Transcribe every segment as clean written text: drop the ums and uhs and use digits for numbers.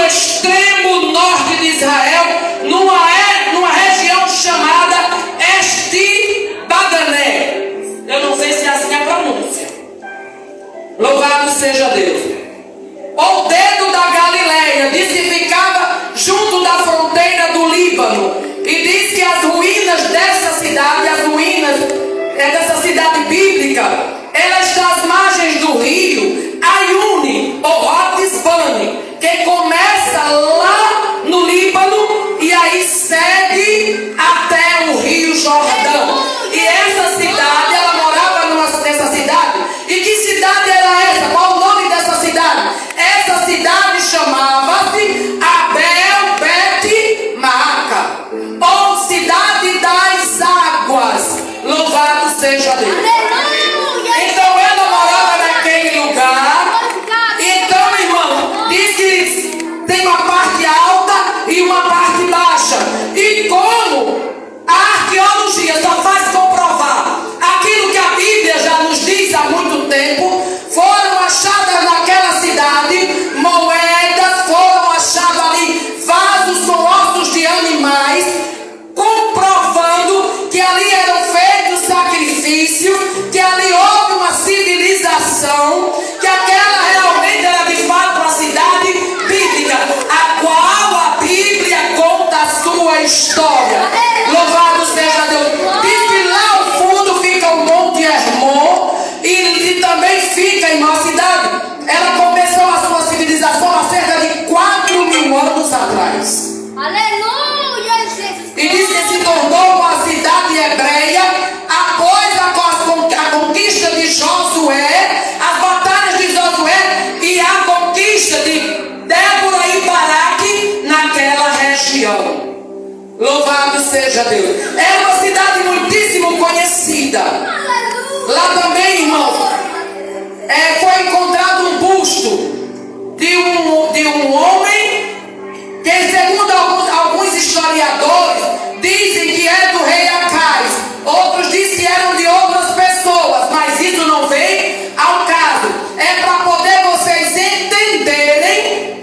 extremo norte de Israel, numa região chamada Esti-Badané. Eu não sei se é assim a pronúncia. Louvado seja Deus. O dedo da Galileia, diz que ficava junto da fronteira do Líbano. E diz que as ruínas dessa cidade, dessa cidade bíblica, ela está às margens do rio Ayuni, ou Hotesbane, que começa lá no Líbano e aí segue até o rio Jordão. E essa cidade, ela morava nessa cidade. E que cidade era essa? Qual o nome dessa cidade? Essa cidade chamava-se Abel-Bet-Maaca, ou cidade das águas. Louvado seja Deus. Então ela morava naquele lugar. Então, irmão, diz que tem uma parte alta e uma parte baixa. E como a arqueologia só faz comprovar aquilo que a Bíblia já nos diz há muito tempo, foram achadas naquela cidade moedas, foram achados ali vasos com ossos de animais, comprovando que ali eram feitos sacrifícios, que ali houve uma civilização, que aquela realmente era de fato uma cidade bíblica, a qual a Bíblia conta a sua história. Louvado seja Deus. Diz que lá ao fundo fica o Monte Hermon, e também fica em uma cidade. Ela começou a sua civilização há cerca de 4.000 anos atrás. Aleluia, Jesus. E diz que se tornou uma cidade hebreia após a conquista de Josué, as batalhas de Josué e a conquista de Débora e Baraque naquela região. Louvado seja Deus. É uma cidade muitíssimo conhecida. Lá também, irmão, foi encontrado um busto de um homem que, segundo alguns historiadores, dizem que é do rei Acais. Outros dizem que eram de outras pessoas, mas isso não vem ao caso. É para poder vocês entenderem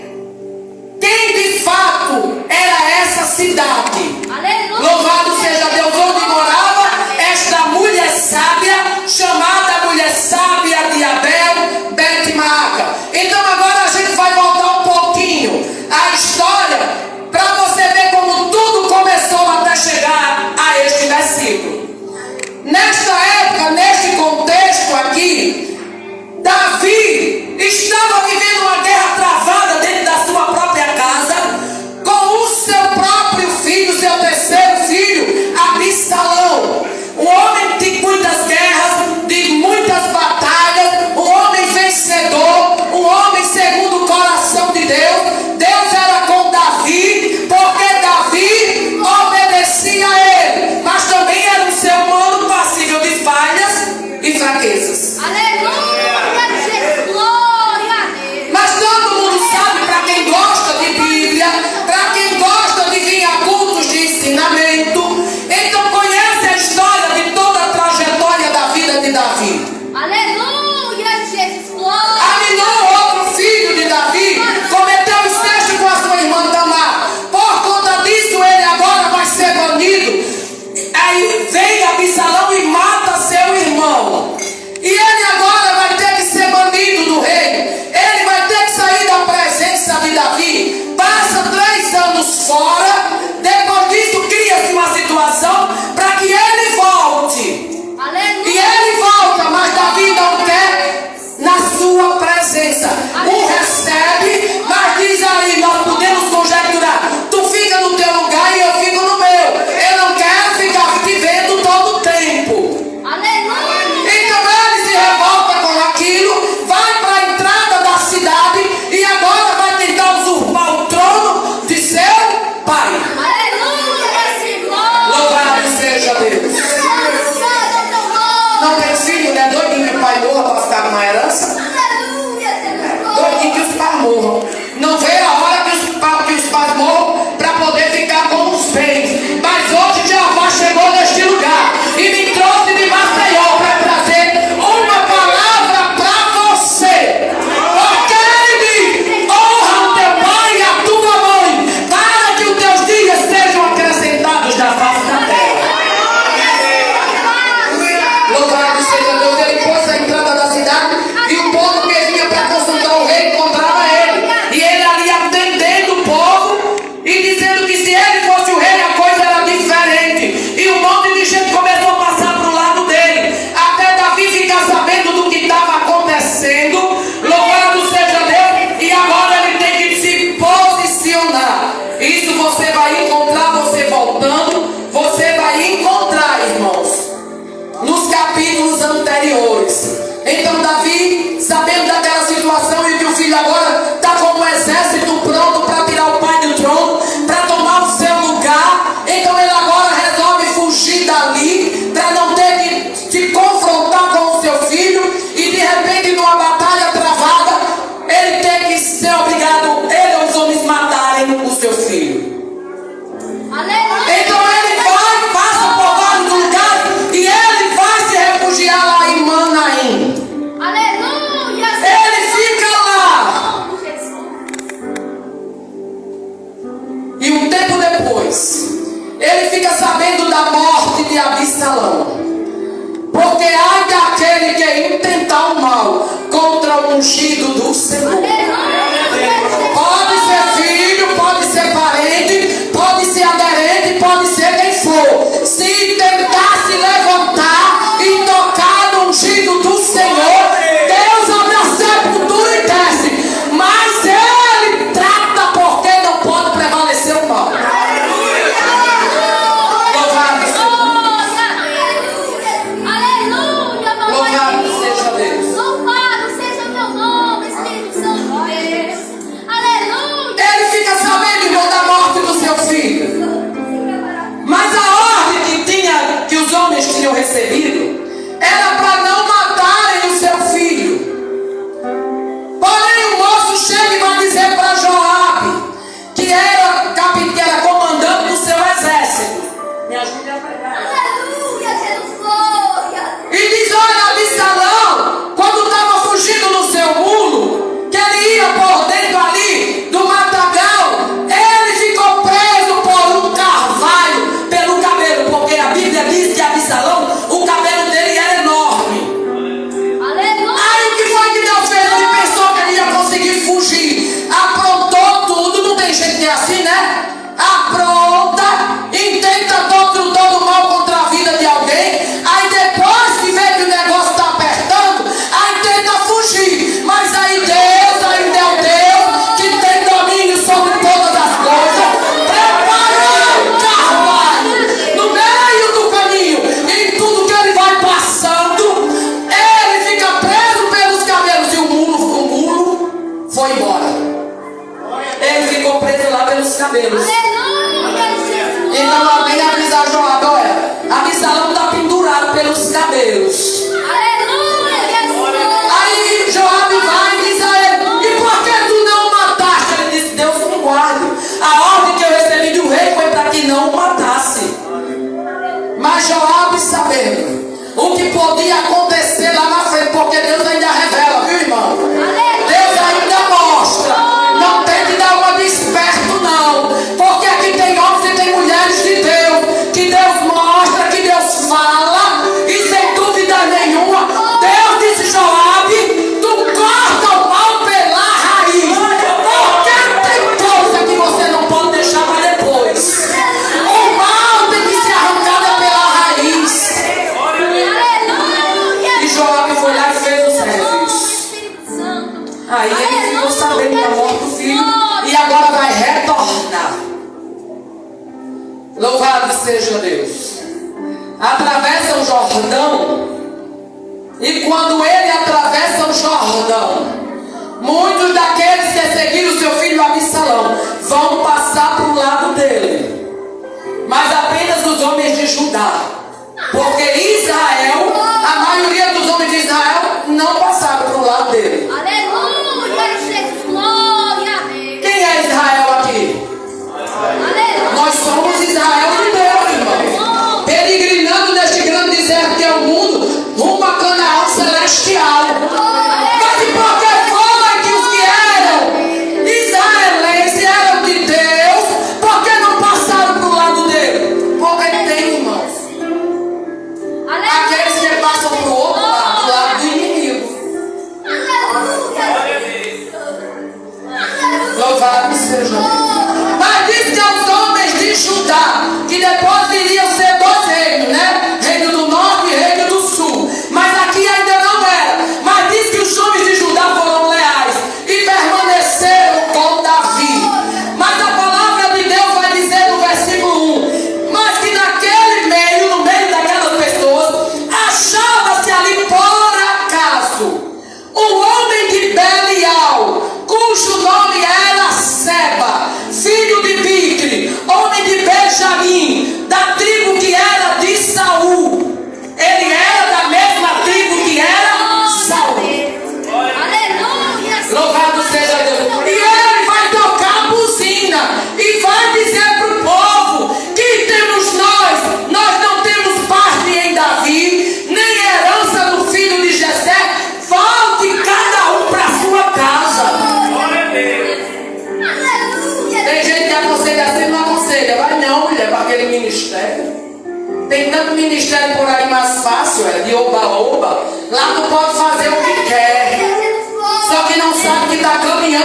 quem de fato era essa cidade. Aleluia. Louvado seja Deus, onde morava esta mulher sábia chamada filho agora está como um exército pronto para tirar o pai do trono, para tomar o seu lugar. Então ele agora resolve fugir dali, para não ter que se confrontar com o seu filho. E de repente, numa batalha travada, ele tem que ser obrigado, ele ou os homens matarem o seu filho. Aleluia. Então ele vai, passa por vários lugares e ele vai se refugiar lá em Manaim. Aleluia. Ele fica lá. E um tempo depois, ele fica sabendo da morte de Absalão. Porque ai daquele que intentar o mal contra o ungido do Senhor. Pode ser filho, pode ser parente, pode ser aderente, pode ser quem for. Se tentar se levantar e tocar no ungido do Senhor, Deus abre a sepultura e desce. Mas ele trata porque não pode prevalecer o mal. Louvado seja Deus. Louvado seja meu nome, Espírito Santo de Deus. Aleluia. Ele fica sabendo, irmão, da morte do seu filho. Mas a ordem que os homens tinham recebido era para não matarem o seu filho. Porém o moço chega e vai dizer para Joabe, que era comandante do seu exército. Me ajude a pregar. Aleluia, Jesus, glória. E diz: olha, Absalão, quando estava fugindo no seu mulo, que ele ia por dentro ali do matagal, ele ficou preso por um carvalho pelo cabelo, porque a Bíblia diz que Absalão, o cabelo dele era enorme. Aleluia. Aí o que foi que Deus fez? Ele pensou que ele ia conseguir fugir, aprontou tudo, não tem jeito de assim, né? Apronta, intenta todo mal contra a vida de alguém, aí depois que vê que o negócio está apertando, aí tenta fugir. Mas aí ainda é o Deus que tem domínio sobre todas as coisas, preparou um carvalho no meio do caminho, em tudo que ele vai passando, ele fica preso pelos cabelos e o mulo foi embora. Ele ficou preso lá pelos cabelos. Aleluia, Jesus. Então alguém avisa a Joabe: olha, Absalão está pendurado pelos cabelos. Aleluia, Jesus. Aí Joabe vai e diz a ele: e por que tu não o mataste? Ele disse: Deus me guarde. A ordem que eu recebi do rei foi para que não o matasse. Mas Joabe, sabendo o que podia acontecer lá na frente, porque Deus ainda revela, viu, irmão? Deus ainda mostra. Não tente dar uma de esperto, não. Porque aqui tem homens e tem mulheres de Deus, que Deus mostra, que Deus fala, e sem dúvida nenhuma, Deus disse: Joabe, tu corta o mal pela raiz. Porque tem coisa que você não pode deixar para depois. O mal tem que ser arrancado pela raiz. E Joabe foi lá e fez o serviço. Aí ele ficou sabendo da morte do filho e agora vai retornar. Louvado seja Deus. Atravessa o Jordão. E quando ele atravessa o Jordão, muitos daqueles que seguiram seu filho Absalão vão passar para o lado dele. Mas apenas os homens de Judá. Porque Israel, a maioria dos homens de Israel não passaram para o lado dele. Aleluia, Jesus, glória a Deus. Quem é Israel aqui? Aleluia. Nós somos Israel de Deus, irmão. Peregrinando neste grande deserto que é o mundo, rumo a Canaã celestial. Mas e por que foi que os que eram israelenses eram de Deus, por que não passaram para o lado dele? Porque tem, irmãos, aqueles que passam para o outro lado, do lado do inimigo. Louvado seja Deus. Mas diz que aos homens de Judá, que depois iriam ser dois reinos, né? Reino do norte e reino do sul. Mas aqui ainda não era. Mas diz que os homens de Judá foram leais e permaneceram com Davi. Mas a palavra de Deus vai dizer no versículo 1: mas que naquele meio, no meio daquelas pessoas, achava-se ali por acaso um homem de Belial,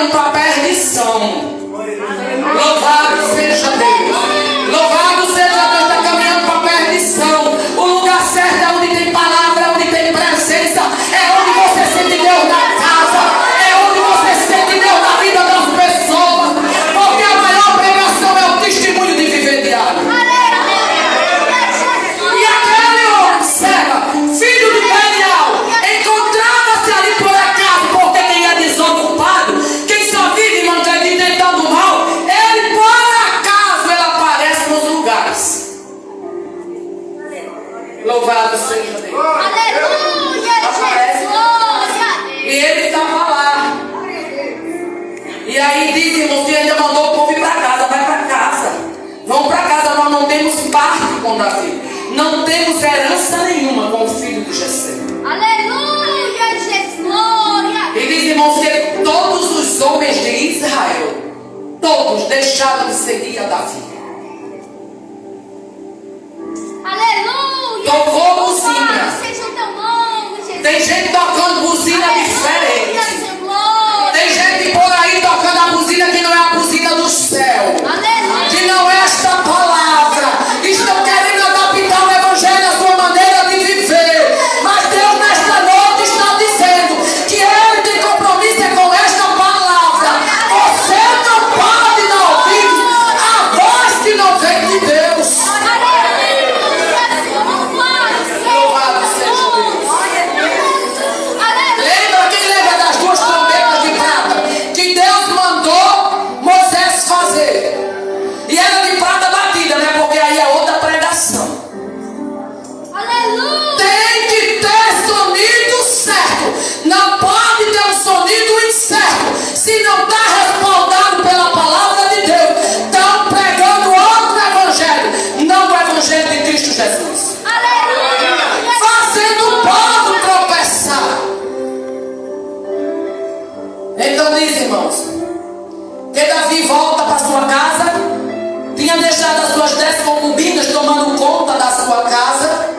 caminhando para a perdição. Louvado seja Deus. Louvado seja Deus, está caminhando para a perdição. O lugar certo é onde tem palavra, é onde tem presença, é onde você sente Deus na casa, é onde você sente Deus na vida das pessoas. Porque a maior pregação é o testemunho de viver diário. E aquele homem, Seba, filho de Belial, encontrava-se ali por acaso, porque quem é desocupado, quem só vive mantendo e tentando mal, ele por acaso ele aparece nos lugares. Louvado seja Deus. Aleluia, Jesus. Glória a Deus. E ele estava lá. E aí diz, irmão, que ainda mandou o povo ir para casa. Vai para casa. Vão para casa, nós não temos parte com Davi. Não temos herança nenhuma com o filho de Jessé. Aleluia, Jesus. Glória a Deus. E diz, irmãos, que todos os homens de Israel, todos deixaram de seguir a Davi. Aleluia. Tocou buzina. Louvado seja o teu nome, Jesus. Tem gente tocando buzina Aleluia, diferente. Senhor. Glória. Tem gente por aí tocando a buzina que não é a buzina do céu. Aleluia. Que não é esta palavra. Estão querendo adaptar o evangelho à sua maneira de viver. Mas Deus nesta noite está dizendo que Ele tem compromisso com esta palavra. Você não pode dar ouvidos à voz que não vem de Deus. Louvado seja Deus. Quem lembra das duas trombetas de prata que Deus mandou Moisés fazer? E era de prata batida, né? Porque aí é outra pregação. Tem que ter sonido certo. Não pode ter um sonido incerto. Se não está respaldado pela palavra de Deus, estão pregando outro evangelho, não o evangelho de Cristo Jesus. Fazendo o povo tropeçar. Então diz, irmãos, que Davi volta para sua casa. Tinha deixado as suas 10 concubinas tomando conta da sua casa.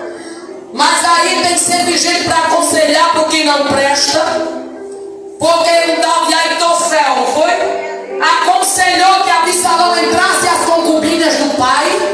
Mas aí tem sempre gente para aconselhar para o que não presta. Porque um tal de Aitofel, não foi? Aconselhou que Absalão entrasse as concubinas do pai.